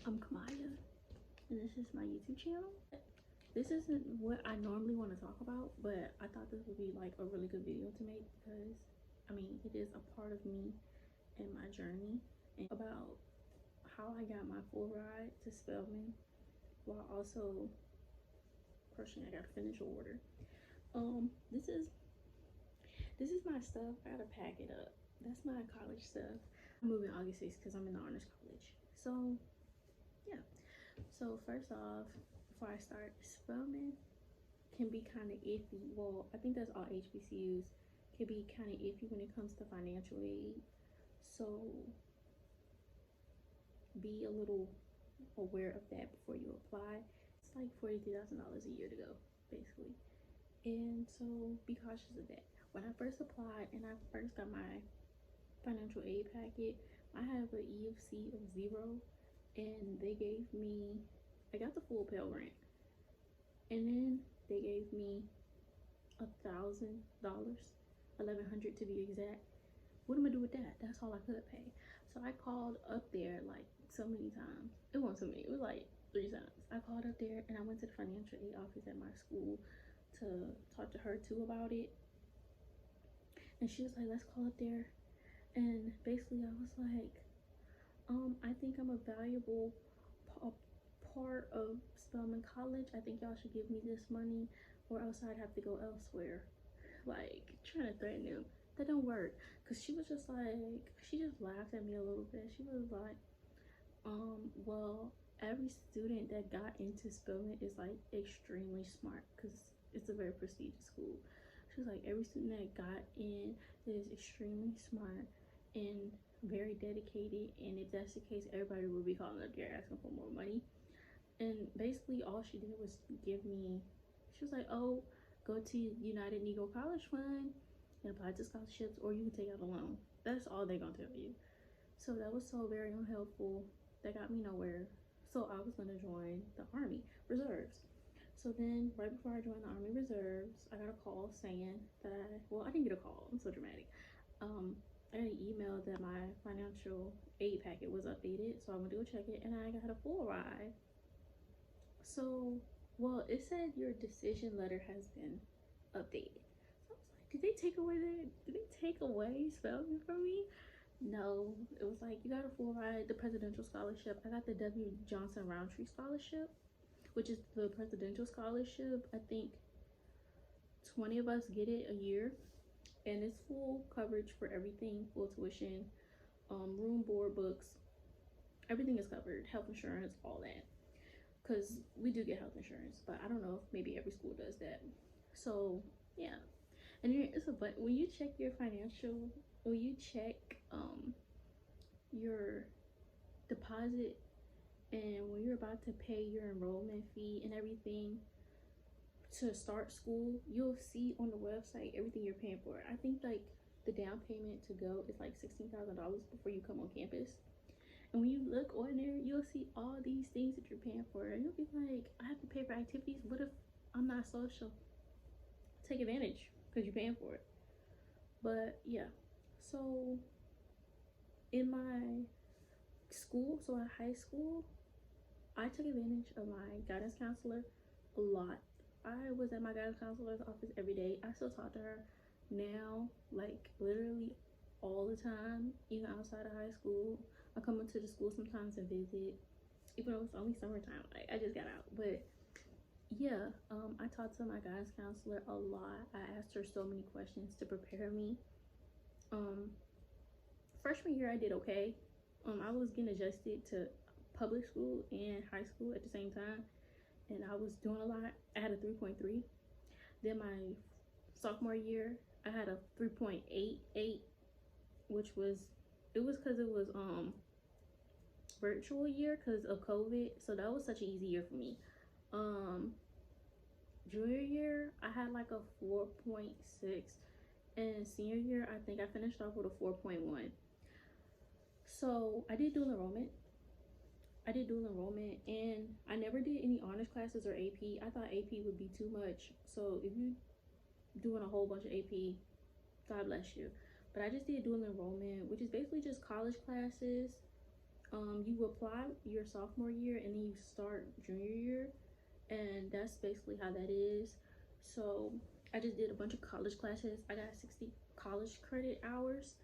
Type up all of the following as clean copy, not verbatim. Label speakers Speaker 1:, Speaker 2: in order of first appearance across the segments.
Speaker 1: I'm Kamaya, and this is my YouTube channel. This isn't what I normally want to talk about, but I thought this would be like a really good video to make because, I mean, it is a part of me and my journey and about how I got my full ride to Spelman while also personally I got to finish order. This is my stuff. I gotta pack it up. That's my college stuff. I'm moving August 6th because I'm in the honors college. So yeah. So first off, before I start, Spelman can be kind of iffy. Well, I think that's all HBCUs can be kind of iffy when it comes to financial aid. So be a little aware of that before you apply. It's like $43,000 a year to go, basically. And so be cautious of that. When I first applied and I first got my financial aid packet, I have an EFC of 0, and they gave me, I got the full Pell Grant, and then they gave me $1,000, $1,100 to be exact. What am I gonna do with that? That's all I could pay. So I called up there like so many times. It wasn't so many, it was like 3 times. I called up there and I went to the financial aid office at my school to talk to her too about it. And she was like, let's call up there. And basically I was like, I think I'm a valuable part of Spelman College. I think y'all should give me this money or else I'd have to go elsewhere. Like trying to threaten them. That don't work. Cause she was just like, she just laughed at me a little bit. She was like, well, every student that got into Spelman is like extremely smart because it's a very prestigious school. She was like, every student that got in is extremely smart and very dedicated, and if that's the case, everybody will be calling up there asking for more money. And basically all she did was give me, she was like, oh, go to United Negro College Fund and apply to scholarships, or you can take out a loan. That's all they're gonna tell you. So that was so very unhelpful. That got me nowhere. So I was gonna join the Army Reserves. So then right before I joined the Army Reserves, I got a call saying that, well, I didn't get a call, I'm so dramatic. I got an email that my financial aid packet was updated, so I went to go check it and I got a full ride. So, well, it said your decision letter has been updated. So I was like, did they take away Spelman from me? No, it was like, you got a full ride, the presidential scholarship. I got the W. Johnson Roundtree scholarship, which is the presidential scholarship. I think 20 of us get it a year, and it's full coverage for everything, full tuition, room, board, books, everything is covered, health insurance, all that. Because we do get health insurance, but I don't know if maybe every school does that. So yeah, and it's a but when you check your financial, when you check your deposit and when you're about to pay your enrollment fee and everything to start school, you'll see on the website everything you're paying for. I think like the down payment to go is like $16,000 before you come on campus. And when you look on there, you'll see all these things that you're paying for. And you'll be like, I have to pay for activities. What if I'm not social? Take advantage because you're paying for it. But yeah, so in my school, so in high school, I took advantage of my guidance counselor a lot. I was at my guidance counselor's office every day. I still talk to her now, like literally all the time, even outside of high school. I come into the school sometimes and visit, even though it's only summertime. Like I just got out, but yeah, I talked to my guidance counselor a lot. I asked her so many questions to prepare me. Freshman year I did okay. I was getting adjusted to public school and high school at the same time, and I was doing a lot. I had a 3.3. Then my sophomore year I had a 3.88, which was, it was because it was virtual year because of COVID, so that was such an easy year for me. Junior year I had like a 4.6, and senior year I think I finished off with a 4.1. So I did dual enrollment. And I never did any honors classes or AP. I thought AP would be too much. So if you doing a whole bunch of AP, God bless you. But I just did dual enrollment, which is basically just college classes You apply your sophomore year and then you start junior year, and that's basically how that is. So I just did a bunch of college classes. I got 60 college credit hours,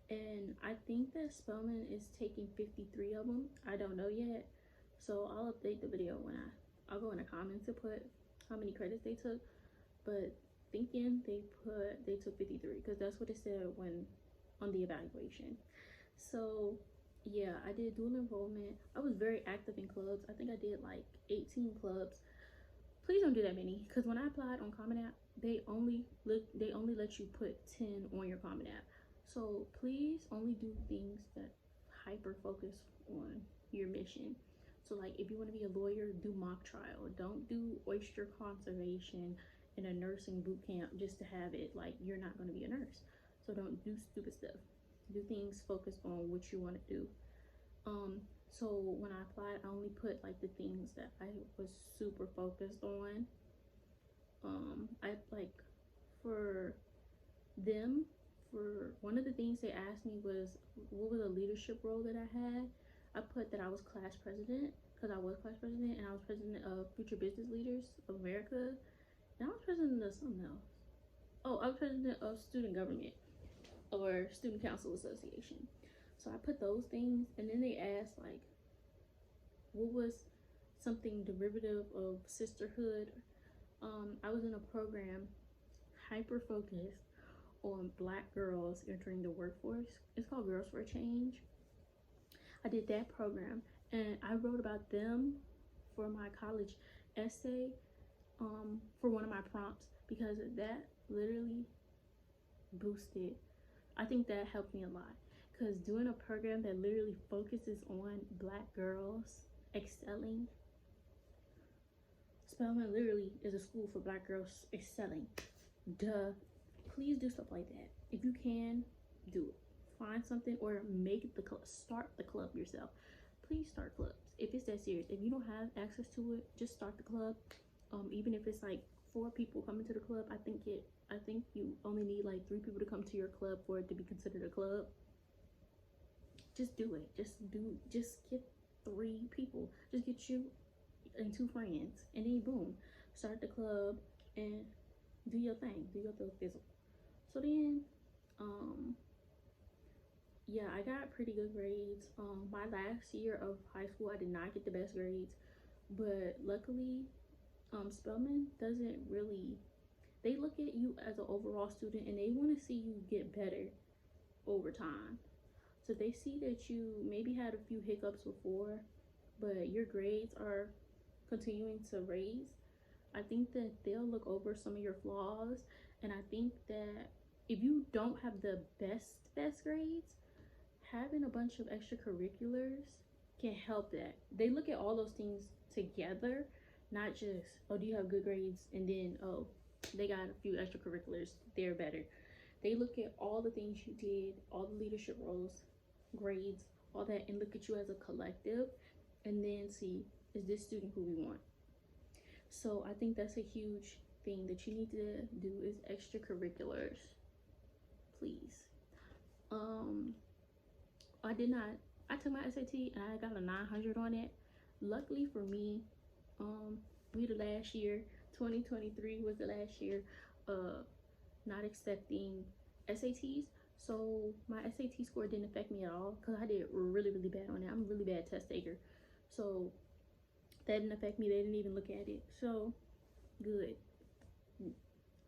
Speaker 1: and I think that Spelman is taking 53 of them. I don't know yet, so I'll update the video when I'll go in the comments to put how many credits they took, but thinking they took 53 because that's what it said when on the evaluation. So yeah, I did dual enrollment. I was very active in clubs. I think I did like 18 clubs. Please don't do that many, because when I applied on Common App, they only let you put 10 on your Common App. So please only do things that hyper focus on your mission. So like if you want to be a lawyer, do mock trial. Don't do oyster conservation in a nursing boot camp just to have it. Like, you're not going to be a nurse. So don't do stupid stuff. Do things focused on what you want to do. So when I applied, I only put like the things that I was super focused on. I like for them, for one of the things they asked me was what was a leadership role that I had. I put that I was class president, because I was class president, and I was president of Future Business Leaders of America, and I was president of something else. Oh, I was president of Student Government or Student Council Association. So I put those things, and then they asked like what was something derivative of sisterhood. I was in a program hyper focused on Black girls entering the workforce. It's called Girls for a Change. I did that program, and I wrote about them for my college essay, for one of my prompts, because that literally boosted. I think that helped me a lot, because doing a program that literally focuses on Black girls excelling. Spelman literally is a school for Black girls excelling. Duh. Please do stuff like that. If you can, do it. Find something or make the club. Start the club yourself. Please start clubs if it's that serious. If you don't have access to it, just start the club. Even if it's like 4 people coming to the club, I think you only need like 3 people to come to your club for it to be considered a club. Just do it. Just get 3 people. Just get you and 2 friends, and then boom, start the club and do your thing. Do your fizzle. So then, yeah, I got pretty good grades. My last year of high school, I did not get the best grades, but luckily, Spelman doesn't really. They look at you as an overall student, and they want to see you get better over time. So they see that you maybe had a few hiccups before, but your grades are continuing to raise. I think that they'll look over some of your flaws, and I think that if you don't have the best grades, having a bunch of extracurriculars can help that. They look at all those things together, not just, oh, do you have good grades, and then, oh, they got a few extracurriculars, they're better. They look at all the things you did, all the leadership roles, grades, all that, and look at you as a collective, and then see, is this student who we want? So I think that's a huge thing that you need to do is extracurriculars. Please. I took my SAT and I got a 900 on it. Luckily for me, we the last year, 2023 was the last year not accepting SATs. So my SAT score didn't affect me at all, because I did really bad on it. I'm a really bad test taker. So that didn't affect me. They didn't even look at it. So good.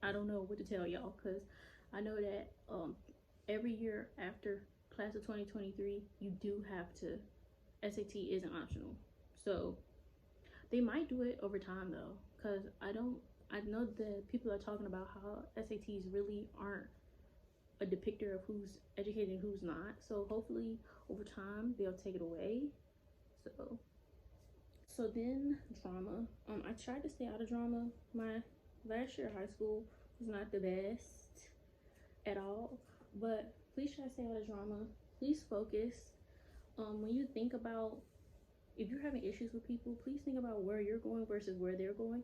Speaker 1: I don't know what to tell y'all, because I know that every year after class of 2023, you do have to, SAT isn't optional. So they might do it over time though, because I know that people are talking about how SATs really aren't a depictor of who's educated and who's not. So hopefully over time they'll take it away. So then drama. I tried to stay out of drama. My last year of high school was not the best at all, but please try to stay out of drama. Please focus. When you think about, if you're having issues with people, please think about where you're going versus where they're going.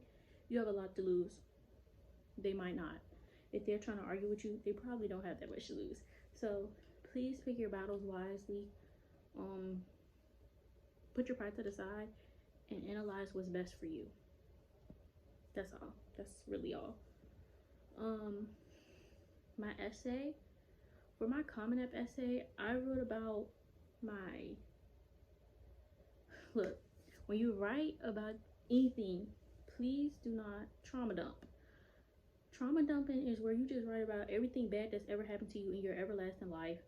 Speaker 1: You have a lot to lose. They might not. If they're trying to argue with you, they probably don't have that much to lose. So please pick your battles wisely. put your pride to the side and analyze what's best for you. That's all. That's really all. My essay, for my Common App essay, I wrote about my, look, when you write about anything, please do not trauma dump. Trauma dumping is where you just write about everything bad that's ever happened to you in your everlasting life,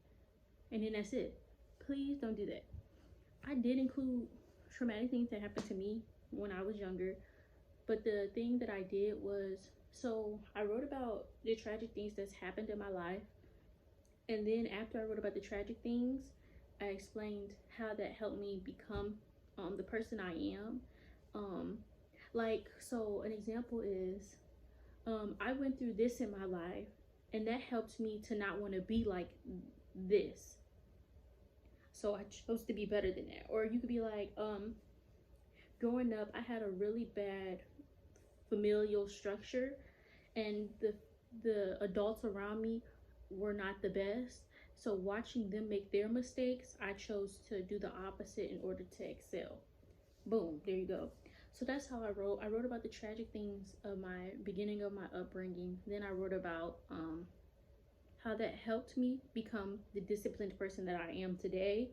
Speaker 1: and then that's it. Please don't do that. I did include traumatic things that happened to me when I was younger, but the thing that I did was, so I wrote about the tragic things that's happened in my life, and then after I wrote about the tragic things, I explained how that helped me become the person I am. Like, so an example is, I went through this in my life, and that helped me to not want to be like this. So I chose to be better than that. Or you could be like, growing up, I had a really bad familial structure, and the adults around me were not the best. So watching them make their mistakes, I chose to do the opposite in order to excel. Boom, there you go. So that's how I wrote. I wrote about the tragic things of my beginning of my upbringing. Then I wrote about how that helped me become the disciplined person that I am today.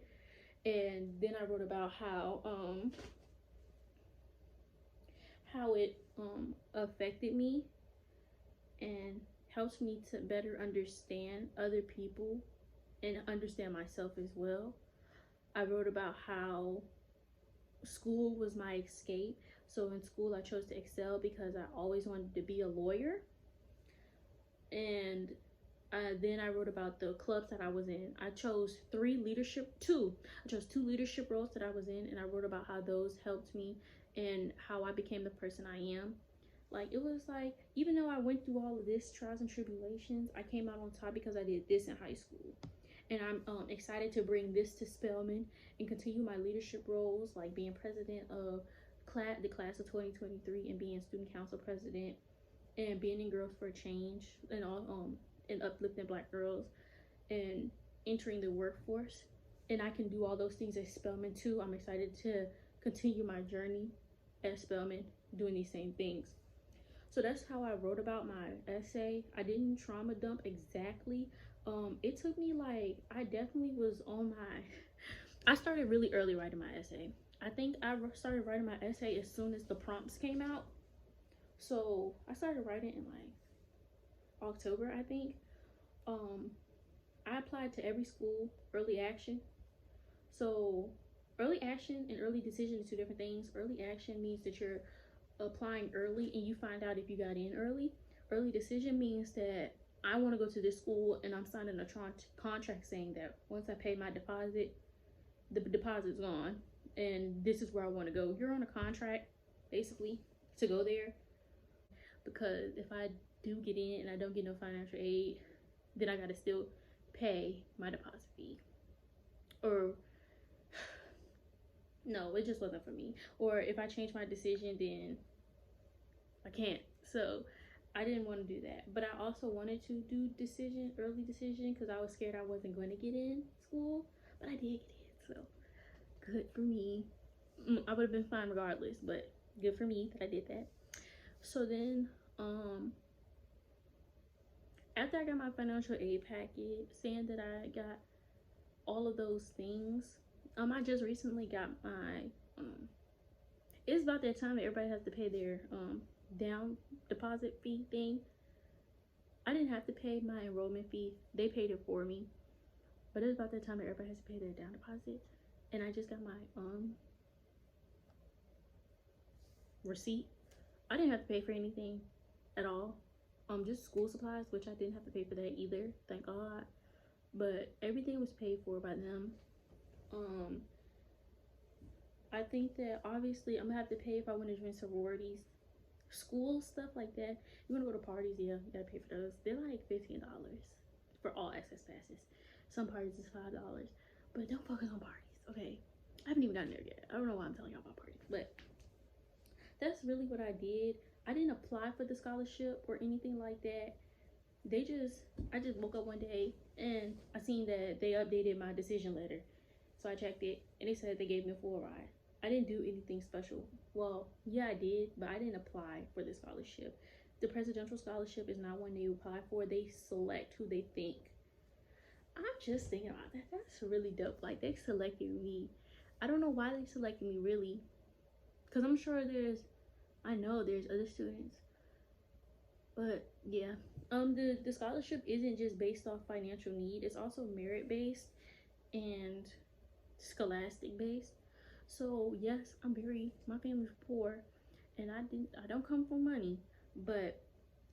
Speaker 1: And then I wrote about how it affected me and helps me to better understand other people and understand myself as well. I wrote about how school was my escape. So in school, I chose to excel because I always wanted to be a lawyer. And then I wrote about the clubs that I was in. I chose two leadership roles that I was in, and I wrote about how those helped me and how I became the person I am. Like, it was like, even though I went through all of this trials and tribulations, I came out on top because I did this in high school. And I'm excited to bring this to Spelman and continue my leadership roles, like being president of the class of 2023 and being student council president and being in Girls for a Change and all and uplifting Black girls and entering the workforce. And I can do all those things at Spelman too. I'm excited to continue my journey at Spelman doing these same things. So that's how I wrote about my essay. I didn't trauma dump exactly. It took me like, I definitely was on my, I started really early writing my essay. I think I started writing my essay as soon as the prompts came out. So I started writing in like October, I think. I applied to every school, early action. So early action and early decision are two different things. Early action means that you're applying early and you find out if you got in early. Early decision means that I want to go to this school and I'm signing a contract saying that once I pay my deposit, the deposit's gone and this is where I want to go. You're on a contract basically to go there, because if I do get in and I don't get no financial aid, then I gotta still pay my deposit fee. Or no, it just wasn't for me. Or if I change my decision, then I can't. So I didn't want to do that. But I also wanted to do early decision, because I was scared I wasn't going to get in school. But I did get in, so good for me. I would have been fine regardless, but good for me that I did that. So then, after I got my financial aid packet saying that I got all of those things, I just recently got my, it's about that time that everybody has to pay their down deposit fee thing. I didn't have to pay my enrollment fee. They paid it for me. But it's about that time that everybody has to pay their down deposit. And I just got my receipt. I didn't have to pay for anything at all. Just school supplies, which I didn't have to pay for that either, thank God. But everything was paid for by them. I think that obviously I'm gonna have to pay if I want to join sororities, school stuff like that. You want to go to parties, yeah, you gotta pay for those. They're like $15 for all access passes. Some parties is $5, but don't focus on parties, okay? I haven't even gotten there yet. I don't know why I'm telling y'all about parties, but that's really what I did. I didn't apply for the scholarship or anything like that. I just woke up one day and I seen that they updated my decision letter. So I checked it and they said they gave me a full ride. I didn't do anything special. Well, yeah, I did, but I didn't apply for the scholarship. The presidential scholarship is not one you apply for. They select who they think. I'm just thinking about that. That's really dope. Like, they selected me. I don't know why they selected me, really. Because I'm sure I know there's other students. But, yeah. The scholarship isn't just based off financial need. It's also merit-based and scholastic-based. So, yes, my family's poor. And I don't come from money. But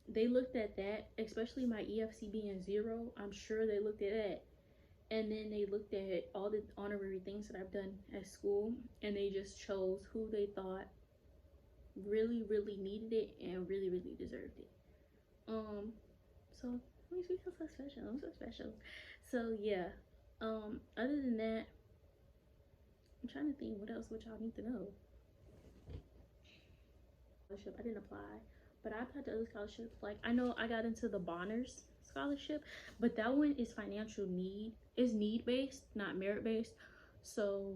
Speaker 1: they looked at that, especially my EFC being 0. I'm sure they looked at that. And then they looked at all the honorary things that I've done at school, and they just chose who they thought really, really needed it and really, really deserved it. So it makes me feel so special. I'm so special. So yeah. Other than that, I'm trying to think what else would y'all need to know. I didn't apply, but I applied to other scholarships. Like, I know I got into the Bonners scholarship, but that one is financial need. It's need based, not merit based. So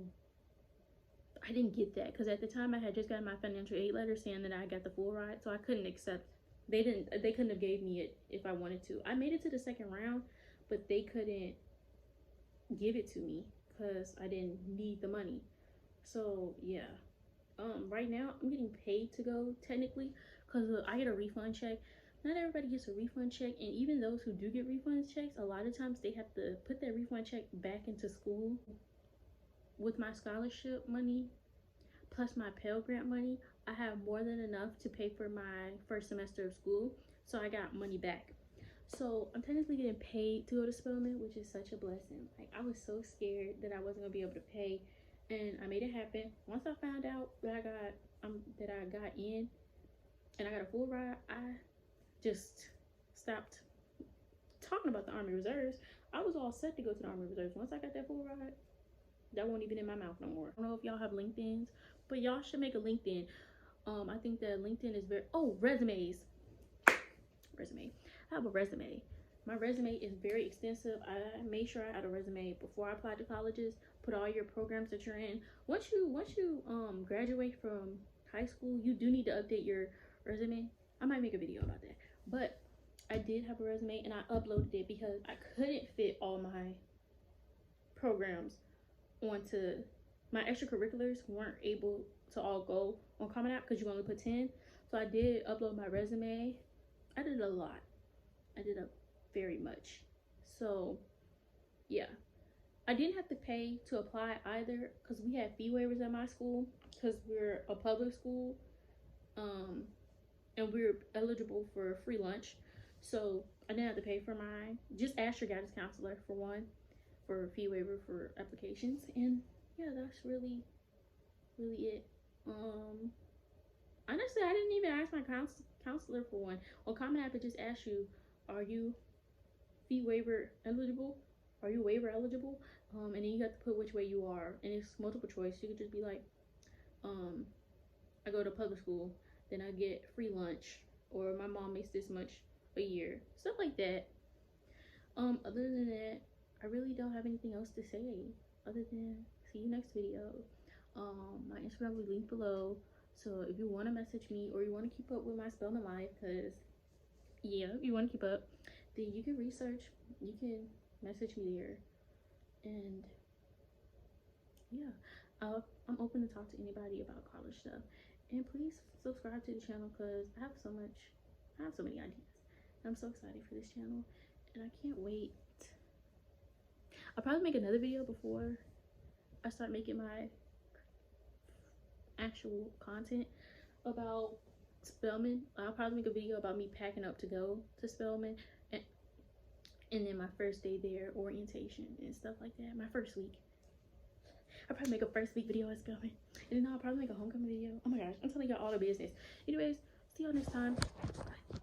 Speaker 1: I didn't get that because at the time I had just gotten my financial aid letter saying that I got the full ride, so I couldn't accept. They couldn't have gave me it if I wanted to. I made it to the second round, but they couldn't give it to me because I didn't need the money. So yeah. Right now I'm getting paid to go technically because I get a refund check. Not everybody gets a refund check, and even those who do get refund checks, a lot of times they have to put that refund check back into school. With my scholarship money plus my Pell Grant money, I have more than enough to pay for my first semester of school, so I got money back. So I'm technically getting paid to go to Spelman, which is such a blessing. Like, I was so scared that I wasn't gonna be able to pay, and I made it happen. Once I found out that I got in and I got a full ride, I just stopped talking about the Army Reserves. I was all set to go to the Army Reserves. Once I got that full ride, that won't even in my mouth no more. I don't know if y'all have LinkedIn's, but y'all should make a LinkedIn. I think that LinkedIn is resumes. I have a resume. My resume is very extensive. I made sure I had a resume before I applied to colleges. Put all your programs that you're in. Once you graduate from high school, you do need to update your resume. I might make a video about that. But I did have a resume and I uploaded it because I couldn't fit all my programs onto my extracurriculars. Weren't able to all go on Common App because you only put 10. So I did upload my resume. I did a lot. I did very much. So yeah, I didn't have to pay to apply either because we had fee waivers at my school because we're a public school, and we're eligible for free lunch. So I didn't have to pay for mine. Just ask your guidance counselor for one for fee waiver for applications. And yeah, that's really it. Honestly, I didn't even ask my counselor for one. On Common App, it just asks you, are you fee waiver eligible? Are you waiver eligible? And then you have to put which way you are, and it's multiple choice. You could just be like, I go to public school, then I get free lunch, or my mom makes this much a year, stuff like that. Other than that, I really don't have anything else to say other than see you next video. My Instagram will be linked below, so if you want to message me or you want to keep up with my Spelman life, because yeah, if you want to keep up, then you can research, you can message me there. And yeah, I'm open to talk to anybody about college stuff. And please subscribe to the channel because I have so many ideas. I'm so excited for this channel and I can't wait. I'll probably make another video before I start making my actual content about Spelman. I'll probably make a video about me packing up to go to Spelman and then my first day there, orientation and stuff like that. My first week. I'll probably make a first week video at Spelman. And then I'll probably make a homecoming video. Oh my gosh, I'm telling y'all all the business. Anyways, see y'all next time. Bye.